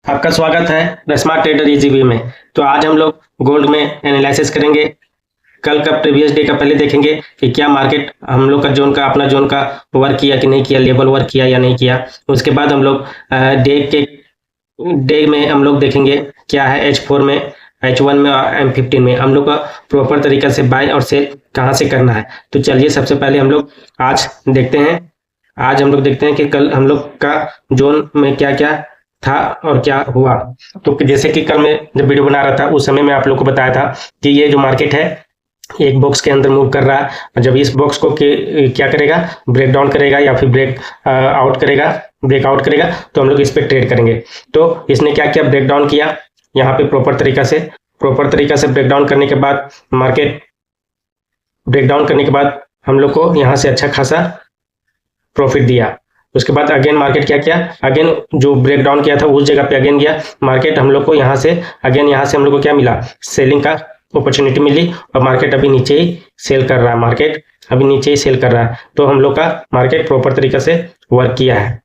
आपका स्वागत है द स्मार्ट ट्रेडर ईजीवी में। तो आज हम लोग गोल्ड में एनालिसिस करेंगे। कल का प्रीवियस डे का पहले देखेंगे कि क्या मार्केट हम लोग का जोन का अपना जोन का वर्क किया कि नहीं किया, लेवल वर्क किया या नहीं किया। उसके बाद हम लोग डे में हम लोग देखेंगे क्या है H4 में, H1 में और M15 में हम लोग का प्रॉपर तरीका से बाय और सेल कहाँ से करना है। तो चलिए सबसे पहले हम लोग आज देखते हैं। आज हम लोग देखते हैं कि कल हम लोग का जोन में क्या क्या था और क्या हुआ। तो जैसे कि कल मैं जब वीडियो बना रहा था उस समय मैं आप लोग को बताया था कि ये जो मार्केट है एक बॉक्स के अंदर मूव कर रहा है, और जब इस बॉक्स को क्या करेगा, ब्रेक डाउन करेगा या फिर ब्रेकआउट करेगा तो हम लोग इस पर ट्रेड करेंगे। तो इसने क्या किया, ब्रेक डाउन किया यहाँ पे प्रॉपर तरीका से ब्रेक डाउन करने के बाद हम लोग को यहाँ से अच्छा खासा प्रॉफिट दिया। उसके बाद अगेन मार्केट क्या किया, अगेन जो ब्रेक डाउन किया था उस जगह पे अगेन गया मार्केट। हम लोग को यहाँ से हम लोग को क्या मिला, सेलिंग का अपॉर्चुनिटी मिली, और मार्केट अभी नीचे ही सेल कर रहा है। तो हम लोग का मार्केट प्रॉपर तरीके से वर्क किया है,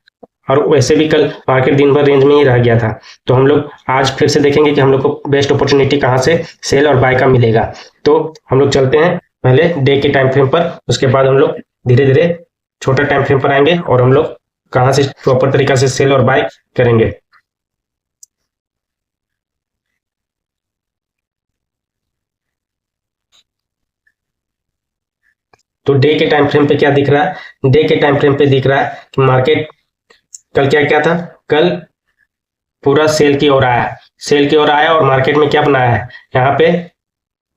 और वैसे भी कल मार्केट दिन भर रेंज में ही रह गया था। तो हम लोग आज फिर से देखेंगे कि हम लोग को बेस्ट अपॉर्चुनिटी कहाँ से सेल और बाय का मिलेगा। तो हम लोग चलते हैं पहले डे के टाइम फ्रेम पर, उसके बाद हम लोग धीरे धीरे छोटा टाइम फ्रेम पर आएंगे और हम लोग कहां से प्रॉपर तरीका से सेल और बाय करेंगे। तो डे के टाइम फ्रेम पे क्या दिख रहा है, डे के टाइम फ्रेम पे दिख रहा है कि मार्केट कल क्या क्या था, कल पूरा सेल की ओर आया और मार्केट में क्या बनाया है, यहाँ पे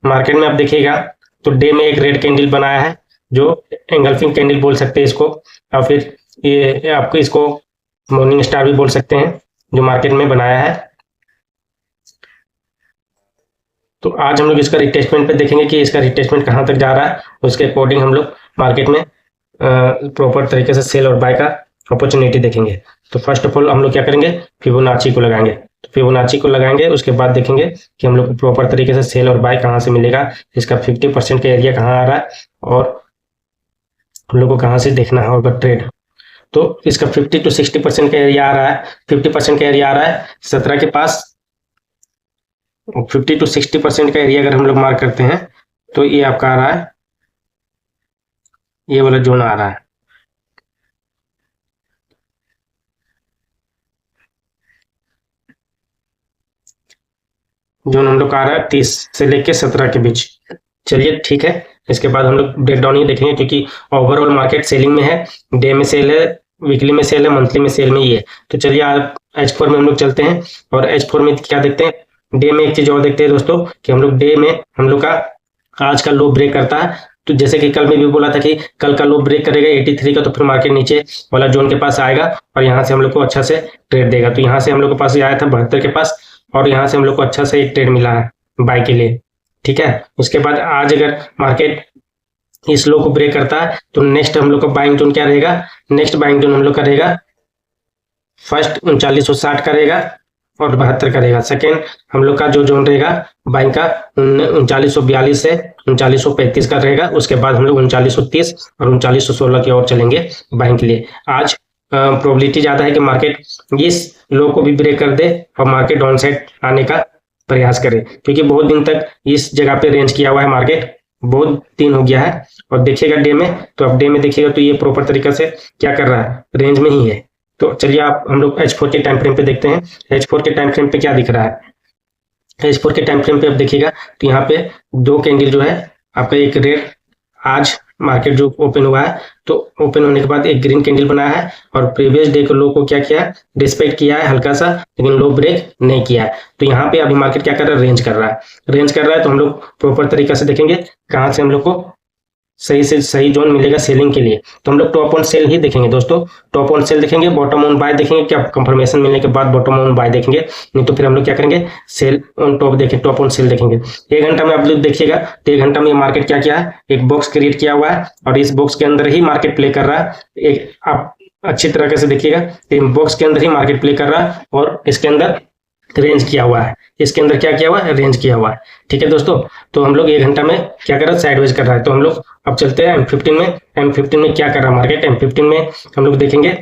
मार्केट में आप देखिएगा तो डे में एक रेड कैंडल बनाया है जो एंगल्फिंग कैंडल बोल सकते हैं इसको, और फिर ये आपको इसको मॉर्निंग स्टार भी बोल सकते हैं, जो मार्केट में बनाया है। तो आज हम लोग इसका रिटेस्टमेंट पे देखेंगे कि इसका रिटेस्टमेंट कहाँ तक जा रहा है, उसके अकॉर्डिंग हम लोग मार्केट में प्रॉपर तरीके से सेल और बाय का अपॉर्चुनिटी देखेंगे। तो फर्स्ट ऑफ ऑल हम लोग क्या करेंगे, फिबोनाची को लगाएंगे। तो फिबोनाची को लगाएंगे, उसके बाद देखेंगे कि हम लोग को प्रॉपर तरीके से सेल और बाय कहाँ से मिलेगा, इसका 50% का एरिया कहाँ आ रहा है, और हम लोग को कहाँ से देखना होगा ट्रेड। तो इसका 50 to 60% का एरिया आ रहा है, 50% का एरिया आ रहा है 17 के पास। 50 to 60% का एरिया अगर हम लोग मार्क करते हैं तो ये आपका आ रहा है, ये वाला जोन आ रहा है। जोन हम लोग का आ रहा है 30 से लेके 17 के बीच। चलिए ठीक है, इसके बाद हम लोग ब्रेकडाउन ही देखेंगे, क्योंकि ओवरऑल मार्केट सेलिंग में है, डे में सेल है, वीकली में सेल है, मंथली में सेल में ही है। तो चलिए आप H4 में हम लोग चलते हैं, और H4 में क्या देखते हैं, डे में एक चीज और देखते हैं दोस्तों कि हम लोग डे में हम लोग का आज का लो ब्रेक करता है। तो जैसे कि कल में भी बोला था कि कल का लो ब्रेक करेगा 83 का, तो फिर मार्केट नीचे वाला जोन के पास आएगा और यहाँ से हम लोग को अच्छा से ट्रेड देगा। तो यहाँ से हम लोग के पास आया था 72 के पास, और यहाँ से हम लोग को अच्छा से एक ट्रेड मिला है बाय के लिए, ठीक है। उसके बाद आज अगर मार्केट इस लो को ब्रेक करता है तो नेक्स्ट हम लोग का बाइंग जोन क्या रहेगा, नेक्स्ट बाइंग जोन हम लोग का रहेगा फर्स्ट 3960 का रहेगा और 72 का रहेगा। सेकेंड हम लोग का जो जोन रहेगा बाइंग का 3942 से 3935 का रहेगा। उसके बाद हम लोग 3930 और 3916 की ओर चलेंगे बाइंग के लिए। आज प्रोबेबिलिटी ज्यादा है कि मार्केट इस लो को भी ब्रेक कर दे और मार्केट डाउन साइड आने का प्रयास करे, क्योंकि बहुत दिन तक इस जगह पे रेंज किया हुआ है मार्केट, बहुत दिन हो गया है। और देखिएगा डे में, तो आप डे में देखिएगा तो ये प्रॉपर तरीके से क्या कर रहा है, रेंज में ही है। तो चलिए आप हम लोग H4 के टाइम फ्रेम पे देखते हैं। H4 के टाइम फ्रेम पे क्या दिख रहा है, H4 के टाइम फ्रेम पे आप देखिएगा तो यहाँ पे दो कैंडल जो है आपका, एक रेड आज मार्केट जो ओपन हुआ है, तो ओपन होने के बाद एक ग्रीन कैंडल बनाया है, और प्रीवियस डे के लो को क्या किया है, रिस्पेक्ट किया है हल्का सा, लेकिन लो ब्रेक नहीं किया है। तो यहाँ पे अभी मार्केट क्या कर रहा है, रेंज कर रहा है। तो हम लोग प्रॉपर तरीके से देखेंगे कहाँ से हम लोग को सही से सही जोन मिलेगा सेलिंग के लिए। तो हम लोग टॉप ऑन सेल ही देखेंगे दोस्तों, टॉप ऑन सेल देखेंगे, बॉटम ऑन बाय देखेंगे, क्या कंफर्मेशन मिलने के बाद बॉटम ऑन बाय देखेंगे, नहीं तो फिर हम लोग क्या करेंगे, सेल ऑन टॉप देखेंगे, टॉप ऑन सेल देखेंगे। 1 घंटा में आप लोग देखिएगा तो 1 घंटा में मार्केट क्या किया है, एक बॉक्स क्रिएट किया हुआ है, और इस बॉक्स के अंदर ही मार्केट प्ले कर रहा है। एक आप अच्छी तरीके से देखिएगा, बॉक्स के अंदर ही मार्केट प्ले कर रहा है, और इसके अंदर रेंज किया हुआ है, इसके अंदर क्या किया हुआ है, रेंज किया हुआ है, ठीक है दोस्तों। तो हम लोग 1 घंटा में क्या कर रहा है, साइडवेज कर रहा है। तो हम लोग अब चलते हैं M15 में। M15 में क्या कर रहा है मार्केट, M15 में हम लोग देखेंगे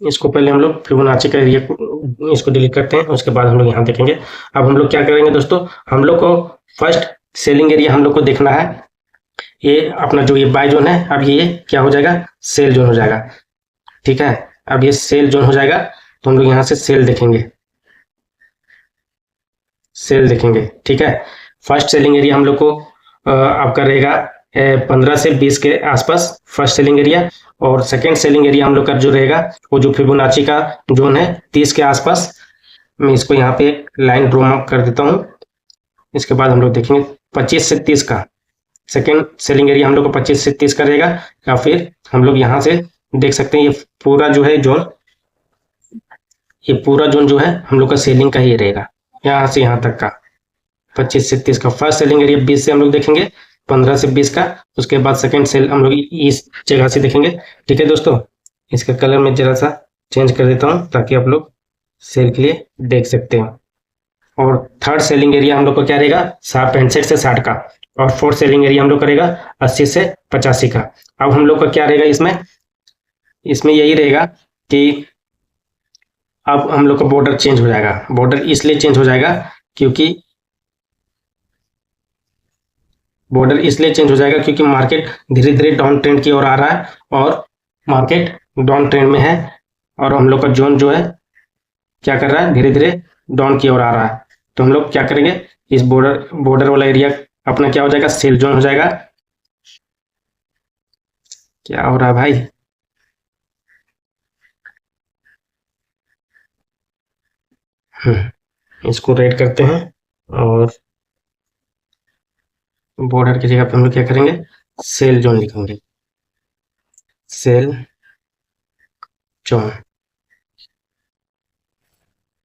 इसको पहले हम लोग फिबोनाची का एरिया को इसको डिलीट करते हैं, उसके बाद हम लोग यहाँ देखेंगे। अब हम लोग क्या करेंगे दोस्तों, हम लोग को फर्स्ट सेलिंग एरिया हम लोग को देखना है। ये अपना जो ये बाय जोन है, अब ये क्या हो जाएगा, सेल जोन हो जाएगा। ठीक है, अब ये सेल जोन हो जाएगा तो हम लोग यहाँ से सेल देखेंगे, सेल देखेंगे। ठीक है, फर्स्ट सेलिंग एरिया हम लोग को आपका रहेगा 15 से 20 के आसपास फर्स्ट सेलिंग एरिया, और सेकेंड सेलिंग एरिया हम लोग का जो रहेगा वो जो फिबोनाची का जोन है 30 के आसपास। मैं इसको यहाँ पे एक लाइन ड्रॉ कर देता हूँ। इसके बाद हम लोग देखेंगे 25 से 30 का सेकेंड सेलिंग एरिया हम लोग को 25 से 30 का रहेगा, या फिर हम लोग यहाँ से देख सकते हैं ये पूरा जो है जोन, ये पूरा जोन जो है हम लोग का सेलिंग का ही रहेगा, यहाँ से यहाँ तक का 25 से 30 का। फर्स्ट सेलिंग एरिया 20 से हम लोग देखेंगे, 15 से 20 का, उसके बाद सेकंड सेल हम लोग इस जगह से देखेंगे। ठीक है दोस्तों, इसका कलर मैं जरा सा चेंज कर देता हूँ ताकि आप लोग सेल के लिए देख सकते हो। और थर्ड सेलिंग एरिया हम लोग का क्या रहेगा, 65 से 60 का, और फोर्थ सेलिंग एरिया हम लोग करेगा 80 से 85 का। अब हम लोग का क्या रहेगा इसमें, इसमें यही रहेगा कि अब हम लोग का बॉर्डर चेंज हो जाएगा। बॉर्डर इसलिए चेंज हो जाएगा क्योंकि बॉर्डर इसलिए चेंज हो जाएगा क्योंकि मार्केट धीरे धीरे डाउन ट्रेंड की ओर आ रहा है, और मार्केट डाउन ट्रेंड में है, और हम लोग का जोन जो है क्या कर रहा है, धीरे धीरे डाउन की ओर आ रहा है। तो हम लोग क्या करेंगे, इस बॉर्डर वाला एरिया अपना क्या हो जाएगा, सेल जोन हो जाएगा। क्या हो रहा है भाई, इसको रेड करते हैं, और बॉर्डर की जगह पे हम लोग क्या करेंगे, सेल जोन लिखेंगे, सेल जोन।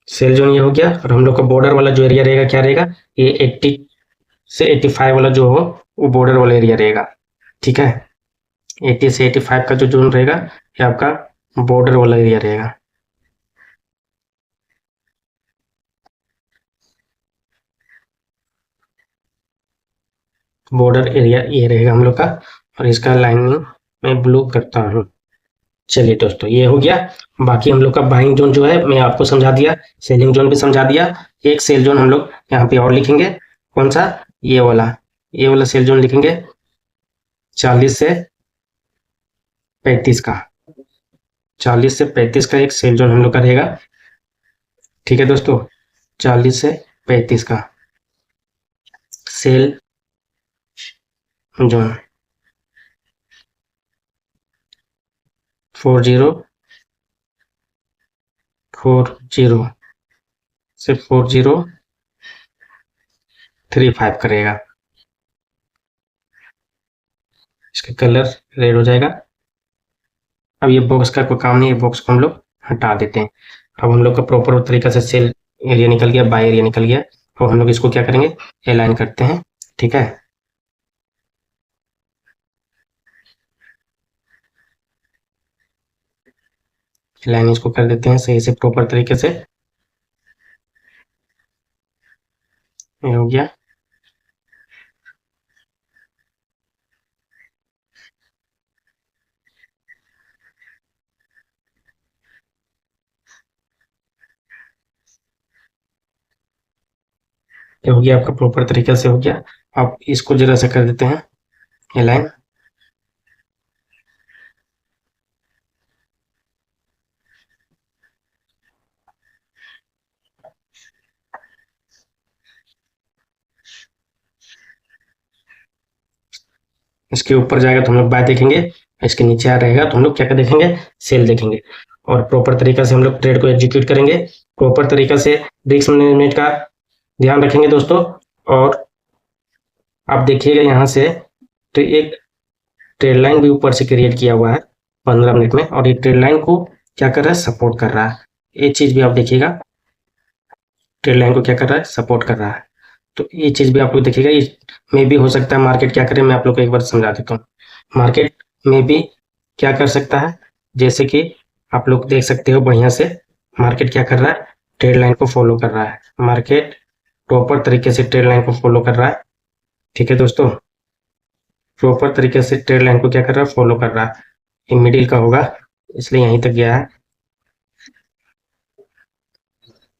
सेल जोन ये हो गया, और हम लोग का बॉर्डर वाला जो एरिया रहेगा क्या रहेगा, ये 80 से 85 वाला जो हो वो बॉर्डर वाला एरिया रहेगा। ठीक है, 80 से 85 का जो जोन रहेगा ये आपका बॉर्डर वाला एरिया रहेगा। बॉर्डर एरिया ये रहेगा हम लोग का, और इसका लाइनिंग मैं ब्लू करता हूँ। चलिए दोस्तों, ये हो गया। बाकी हम लोग का बाइंग जोन जो है मैं आपको समझा दिया, सेलिंग जोन भी समझा दिया। एक सेल जोन हम लोग यहाँ पे और लिखेंगे, कौन सा, ये वाला सेल जोन लिखेंगे 40 से 35 का। 40 से 35 का एक सेल जोन हम लोग का रहेगा। ठीक है दोस्तों, 40 से 35 का सेल जोन 4040 से 4035 करेगा। इसका कलर रेड हो जाएगा। अब ये बॉक्स का कोई काम नहीं है, बॉक्स को हम लोग हटा देते हैं। अब हम लोग का प्रॉपर तरीका से सेल एरिया निकल गया, बाय एरिया निकल गया, और हम लोग इसको क्या करेंगे, अलाइन करते हैं। ठीक है, लाइन इसको कर देते हैं सही से प्रॉपर तरीके से। ये हो गया। ये हो गया आपका प्रॉपर तरीके से हो गया। अब इसको जरा सा कर देते हैं अलाइन। इसके ऊपर जाएगा तो हम लोग बाय देखेंगे, इसके नीचे आ रहेगा तो हम लोग क्या देखेंगे, सेल देखेंगे। और प्रॉपर तरीका से हम लोग ट्रेड को एग्जीक्यूट करेंगे। प्रॉपर तरीका से रिस्क मैनेजमेंट का ध्यान रखेंगे दोस्तों। और आप देखिएगा यहाँ से तो एक ट्रेड लाइन भी ऊपर से क्रिएट किया हुआ है 15 मिनट में, और ये ट्रेड लाइन को क्या कर रहा है, सपोर्ट कर रहा है। ये चीज भी आप देखिएगा, ट्रेड लाइन को क्या कर रहा है, सपोर्ट कर रहा है। तो ये चीज भी आप लोग देखिएगा। ये में भी हो सकता है मार्केट क्या करे, मैं आप लोग को एक बार समझा देता हूँ। मार्केट में भी क्या कर सकता है, जैसे कि आप लोग देख सकते हो बढ़िया से, मार्केट क्या कर रहा है, ट्रेड लाइन को फॉलो कर रहा है। मार्केट प्रॉपर तरीके से ट्रेड लाइन को फॉलो कर रहा है। ठीक है दोस्तों, प्रॉपर तरीके से ट्रेड लाइन को क्या कर रहा है, फॉलो कर रहा है। ये मिडिल का होगा इसलिए यहीं तक गया है।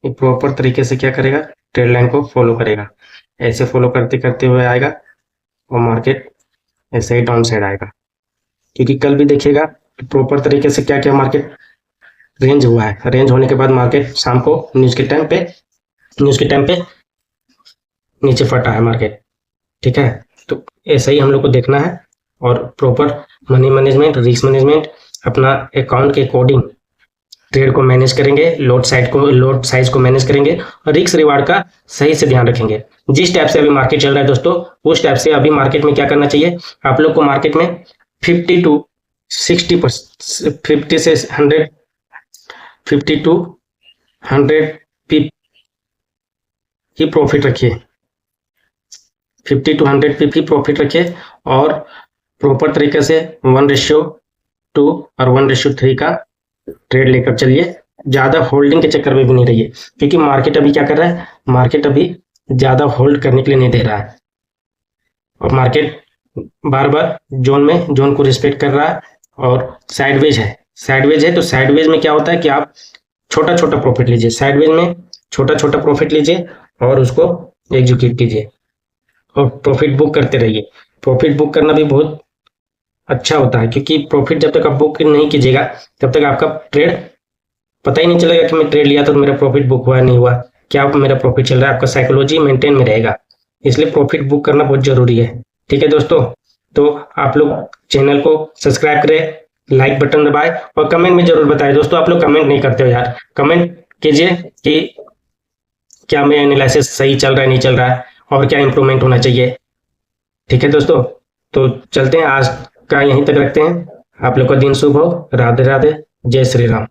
ये प्रॉपर तरीके से क्या करेगा, ट्रेड लाइन को फॉलो करेगा। ऐसे फॉलो करते करते हुए आएगा और मार्केट ऐसे ही डाउन साइड आएगा, क्योंकि कल भी देखिएगा प्रॉपर तरीके से क्या क्या मार्केट रेंज हुआ है। रेंज होने के बाद मार्केट शाम को न्यूज के टाइम पे नीचे फटा है मार्केट, ठीक है। तो ऐसा ही हम लोग को देखना है और proper money management, risk management, अपना अकाउंट के अकॉर्डिंग ट्रेड को मैनेज करेंगे, लोड साइज को मैनेज करेंगे और रिस्क रिवार्ड का सही से ध्यान रखेंगे। जिस टाइप से अभी मार्केट चल रहा है दोस्तों, उस टाइप से अभी मार्केट में क्या करना चाहिए, आप लोग को मार्केट में 50 to 60%, 50 से 100, 50 to 100 पिप की प्रॉफिट रखिए, 50 to 100 पिप की प्रॉफिट रखिए और प्रॉपर तरीके से 1:2 और 1:3 का ट्रेड लेकर चलिए। ज्यादा होल्डिंग के चक्कर में भी नहीं रहिए, क्योंकि मार्केट अभी क्या कर रहा है, मार्केट अभी ज्यादा होल्ड करने के लिए नहीं दे रहा है और मार्केट बार बार जोन को रिस्पेक्ट कर रहा है और साइडवेज है। तो साइडवेज में क्या होता है कि आप छोटा छोटा प्रॉफिट लीजिए, साइडवेज में छोटा छोटा प्रॉफिट लीजिए और उसको एग्जीक्यूट कीजिए और प्रॉफिट बुक करते रहिए। प्रॉफिट बुक करना भी बहुत अच्छा होता है, क्योंकि प्रॉफिट जब तक आप बुक नहीं कीजिएगा तब तक आपका ट्रेड पता ही नहीं चलेगा कि मैं ट्रेड लिया तो मेरा प्रॉफिट बुक हुआ नहीं हुआ, क्या मेरा प्रॉफिट चल रहा है। आपका साइकोलॉजी मेंटेन में रहेगा, इसलिए प्रॉफिट बुक करना बहुत जरूरी है, ठीक है दोस्तों। तो आप लोग चैनल को सब्सक्राइब करें, लाइक बटन दबाएं और कमेंट में जरूर बताएं। दोस्तों आप लोग कमेंट नहीं करते हो यार, कमेंट कीजिए कि क्या मेरा एनालिसिस सही चल रहा है, नहीं चल रहा है और क्या इंप्रूवमेंट होना चाहिए, ठीक है दोस्तों। तो चलते हैं, आज का यहीं तक रखते हैं। आप लोग का दिन शुभ हो। राधे राधे, जय श्री राम।